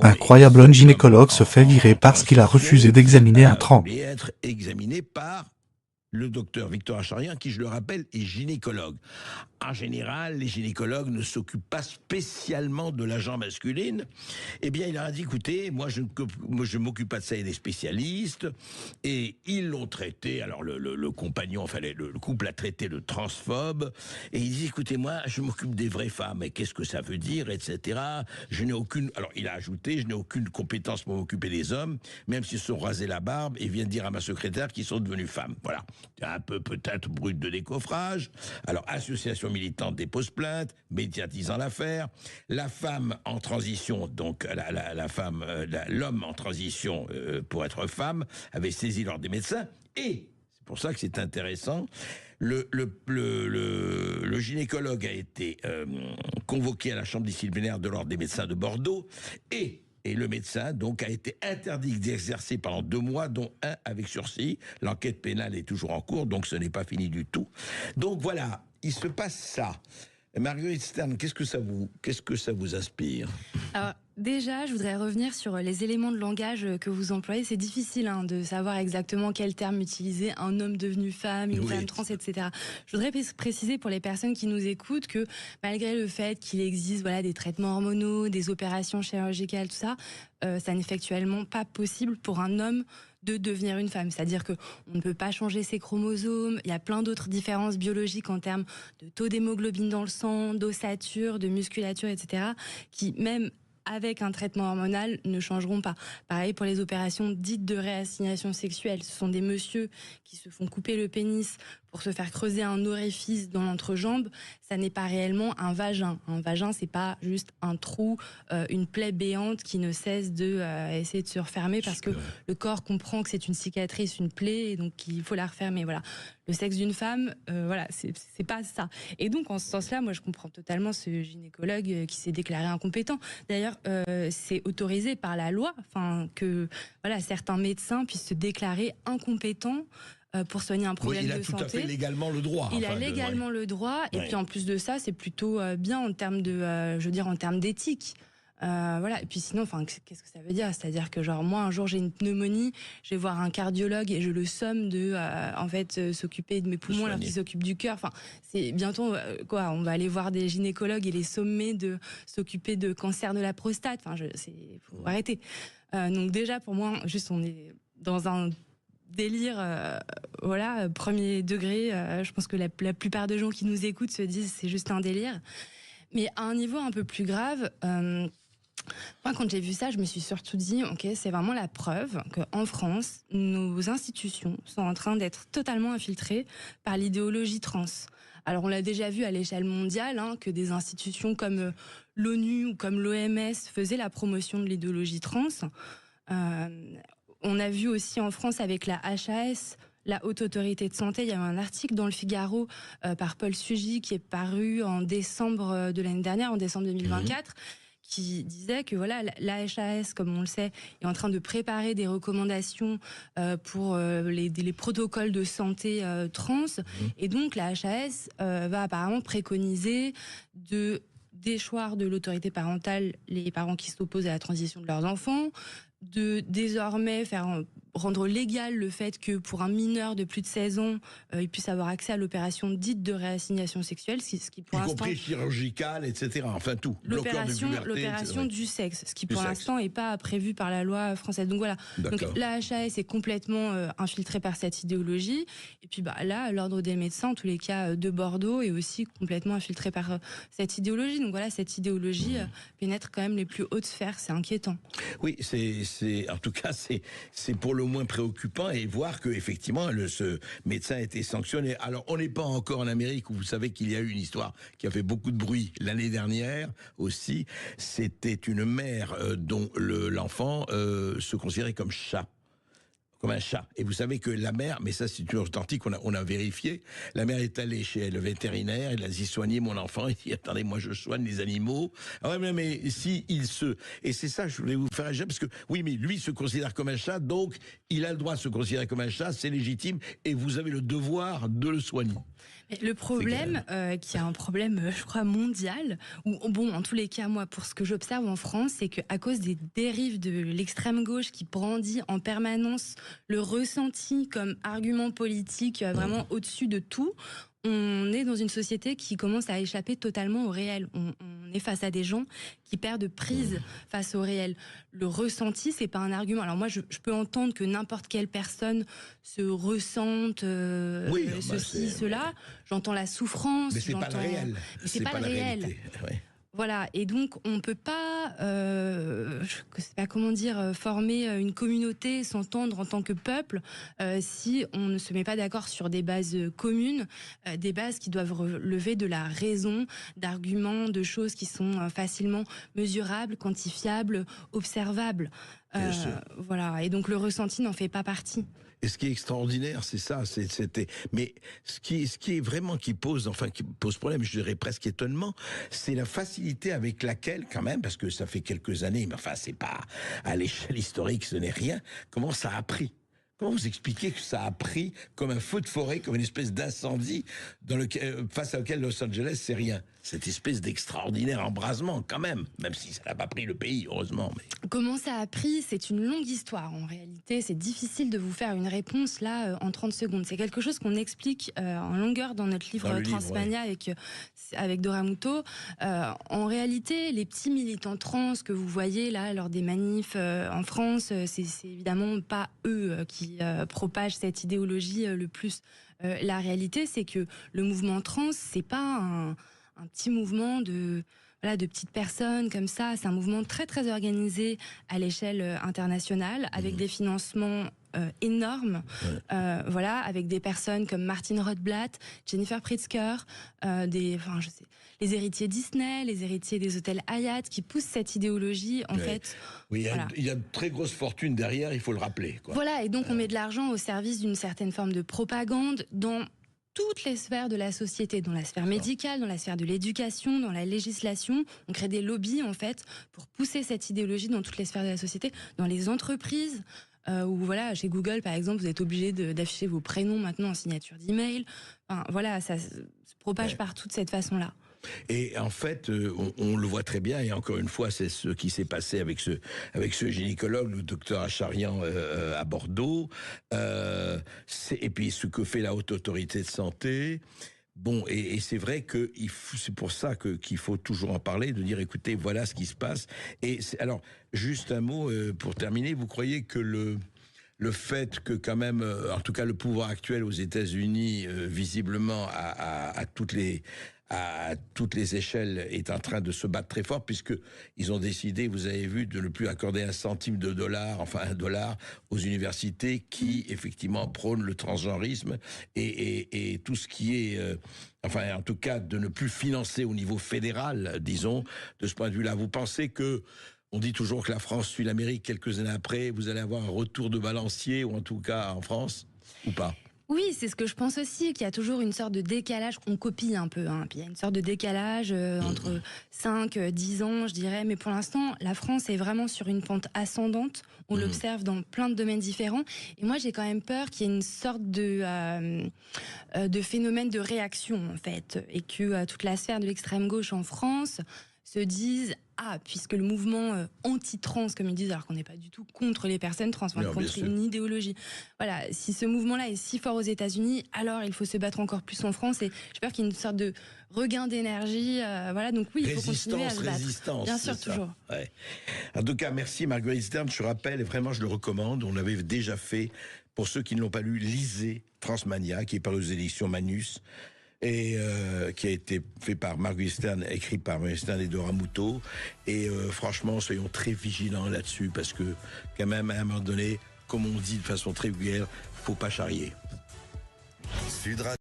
Incroyable, un gynécologue se fait virer parce qu'il a refusé d'examiner un trans. Et être examiné par le docteur Victor Acharyan, qui, je le rappelle, est gynécologue. En général, les gynécologues ne s'occupent pas spécialement de la jambe masculine. Eh bien, il leur a dit, écoutez, moi, je ne m'occupe pas de ça, il y a des spécialistes. Et ils l'ont traité, alors le compagnon, enfin, le couple a traité de transphobe. Et il dit, écoutez, moi, je m'occupe des vraies femmes. Et qu'est-ce que ça veut dire, etc. Je n'ai aucune... Alors, il a ajouté, je n'ai aucune compétence pour m'occuper des hommes, même s'ils se sont rasés la barbe et viennent dire à ma secrétaire qu'ils sont devenus femmes. Voilà. Un peu peut-être brut de décoffrage. Alors, association militante dépose plainte, médiatisant l'affaire. La femme en transition, donc l'homme en transition pour être femme, avait saisi l'ordre des médecins. Et, c'est pour ça que c'est intéressant, le gynécologue a été convoqué à la chambre disciplinaire de l'ordre des médecins de Bordeaux et le médecin, donc, a été interdit d'exercer pendant 2 mois, dont 1 avec sursis. L'enquête pénale est toujours en cours, donc ce n'est pas fini du tout. Donc voilà, il se passe ça. Marguerite Stern, qu'est-ce que ça vous inspire? Alors, déjà, je voudrais revenir sur les éléments de langage que vous employez. C'est difficile de savoir exactement quel terme utiliser, un homme devenu femme, une femme trans, etc. Je voudrais préciser pour les personnes qui nous écoutent que malgré le fait qu'il existe des traitements hormonaux, des opérations chirurgicales, tout ça, ça n'est factuellement pas possible pour un homme de devenir une femme. C'est-à-dire qu'on ne peut pas changer ses chromosomes, il y a plein d'autres différences biologiques en termes de taux d'hémoglobine dans le sang, d'ossature, de musculature, etc., qui même avec un traitement hormonal ne changeront pas. Pareil pour les opérations dites de réassignation sexuelle. Ce sont des messieurs qui se font couper le pénis pour se faire creuser un orifice dans l'entrejambe. Ça n'est pas réellement un vagin. Un vagin, c'est pas juste un trou, une plaie béante qui ne cesse de essayer de se refermer parce que le corps comprend que c'est une cicatrice, une plaie, et donc il faut la refermer. Voilà. Le sexe d'une femme, c'est pas ça. Et donc, en ce sens-là, moi, je comprends totalement ce gynécologue qui s'est déclaré incompétent. D'ailleurs, c'est autorisé par la loi, que certains médecins puissent se déclarer incompétents pour soigner un problème de santé. Il a tout à fait légalement le droit. Il a légalement le droit, et puis en plus de ça, c'est plutôt bien en termes de, en termes d'éthique. Et puis sinon, qu'est-ce que ça veut dire? C'est-à-dire que moi, un jour, j'ai une pneumonie, je vais voir un cardiologue et je le somme de, s'occuper de mes poumons alors qu'il s'occupe du cœur. C'est bientôt, on va aller voir des gynécologues et les sommer de s'occuper de cancer de la prostate. Faut arrêter. Donc déjà, pour moi, juste, on est dans un délire, premier degré. Je pense que la plupart des gens qui nous écoutent se disent c'est juste un délire. Mais à un niveau un peu plus grave, moi, quand j'ai vu ça, je me suis surtout dit, ok, c'est vraiment la preuve qu'en France, nos institutions sont en train d'être totalement infiltrées par l'idéologie trans. Alors, on l'a déjà vu à l'échelle mondiale, que des institutions comme l'ONU ou comme l'OMS faisaient la promotion de l'idéologie trans. On a vu aussi en France avec la HAS, la Haute Autorité de Santé. Il y avait un article dans le Figaro par Paul Sugy qui est paru en décembre de l'année dernière, en décembre 2024, qui disait que la HAS, comme on le sait, est en train de préparer des recommandations pour les protocoles de santé trans. Et donc la HAS va apparemment préconiser de déchoir de l'autorité parentale les parents qui s'opposent à la transition de leurs enfants, de désormais rendre légal le fait que pour un mineur de plus de 16 ans, il puisse avoir accès à l'opération dite de réassignation sexuelle, ce qui pour l'instant... Y compris chirurgicale, etc. Enfin tout. L'opération du sexe, ce qui pour l'instant n'est pas prévu par la loi française. Donc voilà. Donc la HAS est complètement infiltrée par cette idéologie. Et puis là, l'ordre des médecins, en tous les cas de Bordeaux, est aussi complètement infiltré par cette idéologie. Donc voilà, cette idéologie pénètre quand même les plus hautes sphères. C'est inquiétant. Oui, en tout cas, c'est pour le moins préoccupant, et voir que effectivement ce médecin a été sanctionné. Alors, on n'est pas encore en Amérique, où vous savez qu'il y a eu une histoire qui a fait beaucoup de bruit l'année dernière aussi. C'était une mère dont l'enfant se considérait comme un chat. Et vous savez que la mère, mais ça c'est authentique, on a vérifié, la mère est allée chez le vétérinaire, elle a dit soignez mon enfant, il dit attendez, moi je soigne les animaux. Ah ouais, mais si il se... Et c'est ça, je voulais vous faire agir, parce que oui, mais lui se considère comme un chat, donc il a le droit de se considérer comme un chat, c'est légitime, et vous avez le devoir de le soigner. Mais le problème, qui est un problème, je crois, mondial, ou bon, en tous les cas, moi, pour ce que j'observe en France, c'est qu'à cause des dérives de l'extrême gauche qui brandit en permanence le ressenti comme argument politique vraiment au-dessus de tout, on est dans une société qui commence à échapper totalement au réel. On est face à des gens qui perdent prise face au réel. Le ressenti, c'est pas un argument. Alors moi, je peux entendre que n'importe quelle personne se ressente ceci, cela. J'entends la souffrance. Mais c'est pas le réel. C'est pas le réel. Ouais. Voilà, et donc on peut pas, je sais pas comment dire, former une communauté, s'entendre en tant que peuple, si on ne se met pas d'accord sur des bases communes, des bases qui doivent relever de la raison, d'arguments, de choses qui sont facilement mesurables, quantifiables, observables. Voilà, et donc le ressenti n'en fait pas partie. Et ce qui est extraordinaire, c'est ça. Mais ce qui est vraiment qui pose problème, je dirais presque étonnement, c'est la facilité avec laquelle, quand même, parce que ça fait quelques années, mais enfin, c'est pas à l'échelle historique, ce n'est rien. Comment ça a pris? Comment vous expliquez que ça a pris comme un feu de forêt, comme une espèce d'incendie face à lequel Los Angeles, c'est rien? Cette espèce d'extraordinaire embrasement, quand même si ça n'a pas pris le pays, heureusement. Mais... Comment ça a pris? C'est une longue histoire, en réalité. C'est difficile de vous faire une réponse, là, en 30 secondes. C'est quelque chose qu'on explique en longueur dans notre livre Transmania avec Dora Muto. En réalité, les petits militants trans que vous voyez, là, lors des manifs en France, c'est évidemment pas eux qui propagent cette idéologie le plus. La réalité, c'est que le mouvement trans, c'est pas un petit mouvement de petites personnes comme ça. C'est un mouvement très très organisé à l'échelle internationale, avec des financements énormes, avec des personnes comme Martine Rothblatt, Jennifer Pritzker, les héritiers Disney, les héritiers des hôtels Hyatt, qui poussent cette idéologie en fait. Oui, il y a de très grosses fortunes derrière, il faut le rappeler, quoi. Voilà, et donc on met de l'argent au service d'une certaine forme de propagande dans toutes les sphères de la société, dans la sphère médicale, dans la sphère de l'éducation, dans la législation. On crée des lobbies, en fait, pour pousser cette idéologie dans toutes les sphères de la société, dans les entreprises, où voilà, chez Google, par exemple, vous êtes obligé d'afficher vos prénoms maintenant en signature d'email. Enfin, voilà, ça se propage partout de cette façon-là. Et en fait, on le voit très bien, et encore une fois, c'est ce qui s'est passé avec ce gynécologue, le docteur Acharian à Bordeaux, et puis ce que fait la Haute Autorité de Santé. Bon, et c'est vrai que c'est pour ça qu'il faut toujours en parler, de dire, écoutez, voilà ce qui se passe. Alors, juste un mot pour terminer, vous croyez que le fait que quand même, en tout cas le pouvoir actuel aux États-Unis, visiblement à toutes les échelles, est en train de se battre très fort, puisque ils ont décidé, vous avez vu, de ne plus accorder un centime de dollar, enfin $1, aux universités qui effectivement prônent le transgenrisme et tout ce qui est, en tout cas, de ne plus financer au niveau fédéral, disons, de ce point de vue-là. Vous pensez que on dit toujours que la France suit l'Amérique quelques années après, vous allez avoir un retour de balancier, ou en tout cas en France, ou pas? Oui, c'est ce que je pense aussi, qu'il y a toujours une sorte de décalage, on copie un peu, puis il y a une sorte de décalage entre 5, 10 ans, je dirais, mais pour l'instant, la France est vraiment sur une pente ascendante, on l'observe dans plein de domaines différents, et moi j'ai quand même peur qu'il y ait une sorte de phénomène de réaction, en fait, et que toute la sphère de l'extrême gauche en France se disent, puisque le mouvement anti-trans, comme ils disent, alors qu'on n'est pas du tout contre les personnes trans, contre une idéologie. Voilà, si ce mouvement-là est si fort aux États-Unis, alors il faut se battre encore plus en France, et j'ai peur qu'il y ait une sorte de regain d'énergie. Donc oui, il faut continuer à se battre. Bien sûr, toujours. Ouais. En tout cas, merci Marguerite Stern, je rappelle, et vraiment je le recommande, on l'avait déjà fait, pour ceux qui ne l'ont pas lu, lisez Transmania, qui est paru aux éditions Manus, et qui a été fait par Marguerite Stern, écrit par Marguerite Stern et Dora Muto. Et franchement, soyons très vigilants là-dessus, parce que quand même, à un moment donné, comme on dit de façon très vulgaire, faut pas charrier.